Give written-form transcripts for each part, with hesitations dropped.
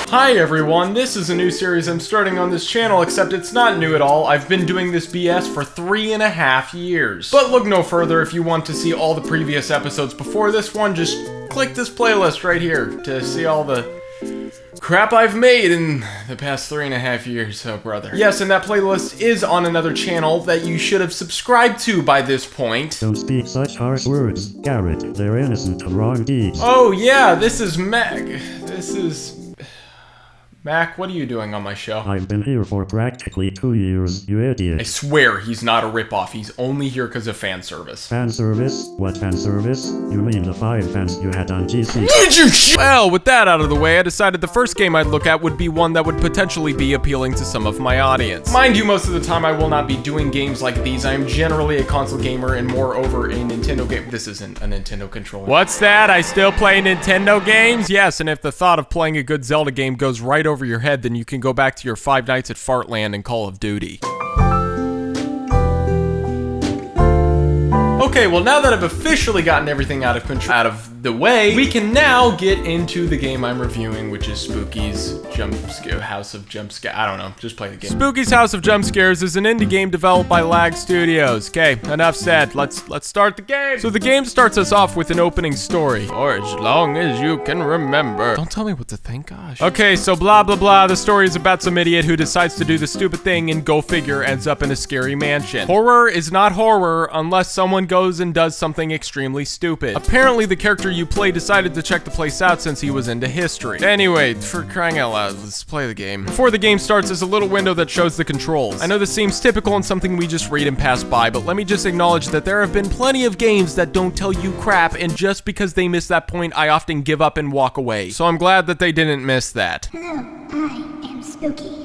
Hi everyone, this is a new series I'm starting on this channel, except it's not new at all. I've been doing this BS for 3.5 years. But look no further if you want to see all the previous episodes before this one, just click this playlist right here to see all the crap I've made in the past 3.5 years, oh brother. Yes, and that playlist is on another channel that you should have subscribed to by this point. Don't speak such harsh words, Garrett. They're innocent of wrong deeds. Oh yeah, this is Meg. This is... Mac, what are you doing on my show? I've been here for practically 2 years, you idiot. I swear he's not a ripoff. He's only here because of fan service. Fan service? What fan service? You mean the 5 fans you had on GC? Did you Well, with that out of the way, I decided the first game I'd look at would be one that would potentially be appealing to some of my audience. Mind you, most of the time I will not be doing games like these. I am generally a console gamer and moreover a Nintendo game. This isn't a Nintendo controller. What's that? I still play Nintendo games? Yes, and if the thought of playing a good Zelda game goes right over your head, then you can go back to your 5 Nights at Fartland and Call of Duty. Okay, well now that I've officially gotten everything out of the way, we can now get into the game I'm reviewing, which is Spooky's House of Jumpscares. I don't know, just play the game. Spooky's House of Jumpscares is an indie game developed by Lag Studios. Okay, enough said. Let's start the game. So the game starts us off with an opening story. For as long as you can remember. Don't tell me what to think, gosh. Okay, so blah blah blah. The story is about some idiot who decides to do the stupid thing and go figure ends up in a scary mansion. Horror is not horror unless someone goes and does something extremely stupid. Apparently the character you play decided to check the place out since he was into history. Anyway, for crying out loud, let's play the game. Before the game starts is a little window that shows the controls. I know this seems typical and something we just read and pass by, but let me just acknowledge that there have been plenty of games that don't tell you crap, and just because they miss that point, I often give up and walk away. So I'm glad that they didn't miss that. Hello, I am Spooky.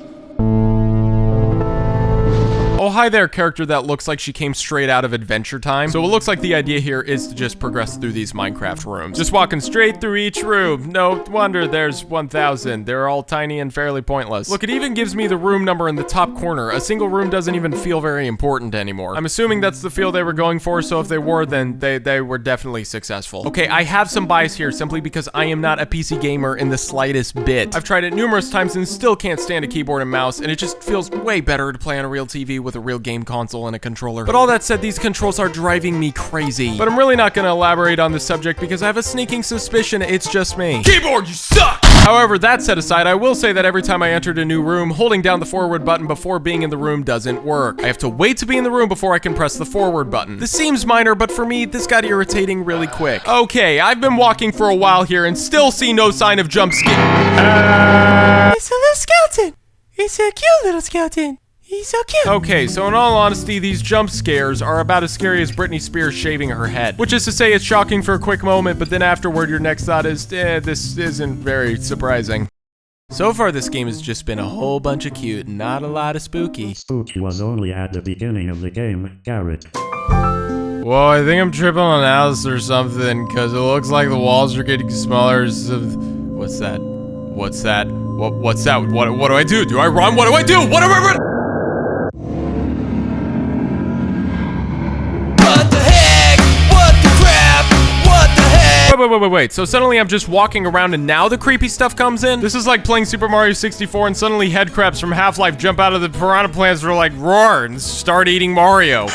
Oh, hi there, character that looks like she came straight out of Adventure Time. So it looks like the idea here is to just progress through these Minecraft rooms. Just walking straight through each room. No wonder there's 1,000. They're all tiny and fairly pointless. Look, it even gives me the room number in the top corner. A single room doesn't even feel very important anymore. I'm assuming that's the feel they were going for, so if they were, then they were definitely successful. Okay, I have some bias here simply because I am not a PC gamer in the slightest bit. I've tried it numerous times and still can't stand a keyboard and mouse, and it just feels way better to play on a real TV with a real game console and a controller. But all that said, these controls are driving me crazy. But I'm really not gonna elaborate on this subject because I have a sneaking suspicion it's just me. Keyboard, you suck! However, that set aside, I will say that every time I entered a new room, holding down the forward button before being in the room doesn't work. I have to wait to be in the room before I can press the forward button. This seems minor, but for me, this got irritating really quick. Okay, I've been walking for a while here and still see no sign of jump scare. It's a little skeleton. It's a cute little skeleton. He's so cute. Okay, so in all honesty, these jump scares are about as scary as Britney Spears shaving her head. Which is to say, it's shocking for a quick moment, but then afterward, your next thought is, this isn't very surprising. So far, this game has just been a whole bunch of cute, not a lot of spooky. Spooky was only at the beginning of the game, Garrett. Whoa, I think I'm tripping on Alice or something, because it looks like the walls are getting smaller. What's that? What's that? What's that? What do I do? Do I run? What do I do? What do I run? Wait. So suddenly I'm just walking around and now the creepy stuff comes in? This is like playing Super Mario 64 and suddenly head crabs from Half-Life jump out of the piranha plants and are like, roar, and start eating Mario.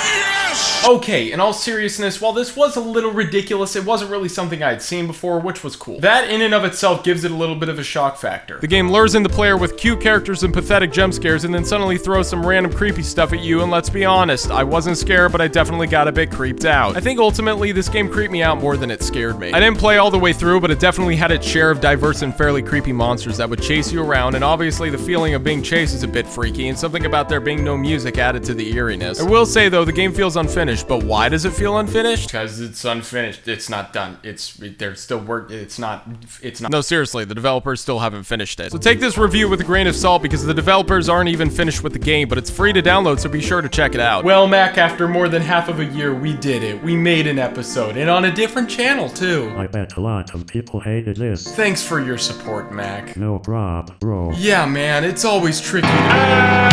Okay, in all seriousness, while this was a little ridiculous, it wasn't really something I had seen before, which was cool. That in and of itself gives it a little bit of a shock factor. The game lures in the player with cute characters and pathetic jump scares and then suddenly throws some random creepy stuff at you, and let's be honest, I wasn't scared, but I definitely got a bit creeped out. I think ultimately this game creeped me out more than it scared me. I didn't play all the way through, but it definitely had its share of diverse and fairly creepy monsters that would chase you around, and obviously the feeling of being chased is a bit freaky, and something about there being no music added to the eeriness. I will say though, the game feels unfinished, but why does it feel unfinished? Because it's unfinished. It's not done. They're still it's not. No, seriously, the developers still haven't finished it. So take this review with a grain of salt because the developers aren't even finished with the game, but it's free to download, so be sure to check it out. Well, Mac, after more than half of a year, we did it. We made an episode, and on a different channel, too. I bet a lot of people hated this. Thanks for your support, Mac. No prob, bro. Yeah, man, it's always tricky to